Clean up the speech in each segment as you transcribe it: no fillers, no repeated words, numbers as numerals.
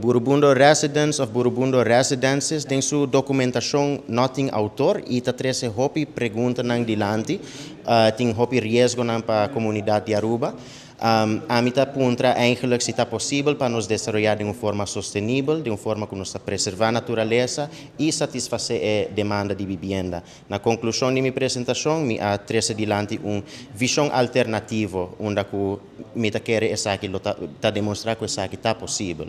Borobundo Residence of Borobundo Residences tem sua documentação não tem autor e está trazendo hopi pergunta nang dilanti, tem hopi risco nang para a comunidade de Aruba. A mim está puntra eigenlijk se está possível para nos desenvolver de uma forma sustentável, de uma forma que nos preservar a natureza e satisfazer a demanda de vivenda. Na conclusão de minha apresentação, me a trazer diante uma visão alternativa, onde me está querer está demonstrar que essa está possível.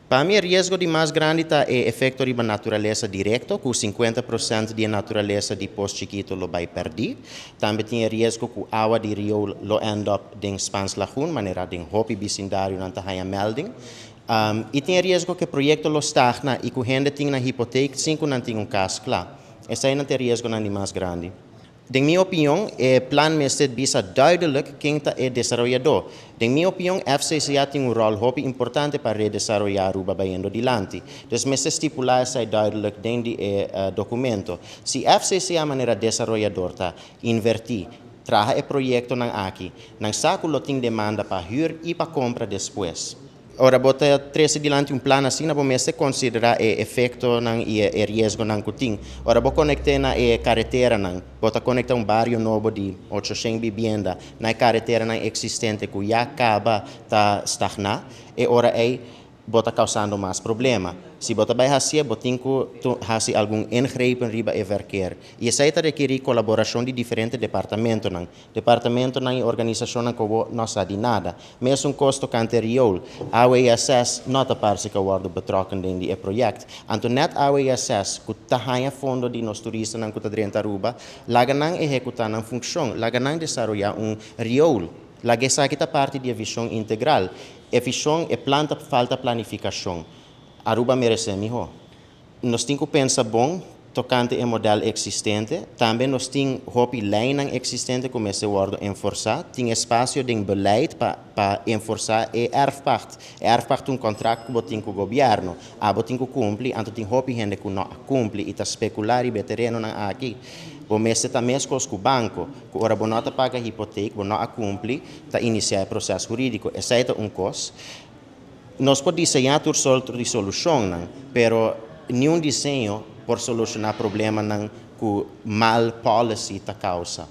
Para mim, o risco de mais grande é o efeito da natureza direto, que 50% da natureza de pós-chiquito lo vai perder. Também tem o risco que a água de rio lo end up em Spans Lagoon, maneira de hopi bicindário não tem a melding. E tem o risco que o projeto lo stagna e que a gente tem na hipoteca, sem não tem caso claro. Esse é o risco mais grande. In minha opinião, o plano mestre bisa duidelijk quem é desenvolvedor. In minha opinião, FCCA tem rol importante para desenvolver Aruba baiendo dilante. Dus mestre estipular essa duidelijk dentro do documento. Se FCCA maneira desenvolvedor tá invertir, traga o projeto nang aqui, nang saco lo tem demanda para huur e para compra depois. Ora, bota trece dilante plano assim, na bomeste considerar o efeito e o risco nang kuting. Ora, bo conectar na carretera nang, bota conectar bairro novo de 800 vivienda na carretera nang existente que já acaba tá stagnar e ora bota causando mais problema. Se bota vai fazer, botin que fazer algum ingreep em riba e verkeer. E essa está requerir colaboração de diferentes departamentos nang. Departamento nang organização nang que não sabe nada. Mesmo custo anterior, a AWSS não está parece que wordt betrokken in die project. Anto net AWSS que tá ganha fundo de nos turistas nang que tá dentro Aruba, laga nang executar nang função, laga nang desarrollar riol. Laga essa kita parte de visão integral. A visão é planta falta planificação. Aruba merece melhor. Nós temos que pensar bom, tocante ao modelo existente. Também nós temos hopi lijnen existente como se worden enforçar. Tem espaço de beleid para enforçar e erfpacht. Erfpacht é contrato que botin com o governo. A botin que cumpre, então tem hopi gente que não cumpre e está especular e terreno aqui. O mês está mesmo com o banco, que ora bonota paga a hipoteca, não a cumpre, está iniciar o processo jurídico. Esse é custo. Nós podemos desenhar toda sorte de solução, mas nenhum desenho pode solucionar problema que mal policy está causa.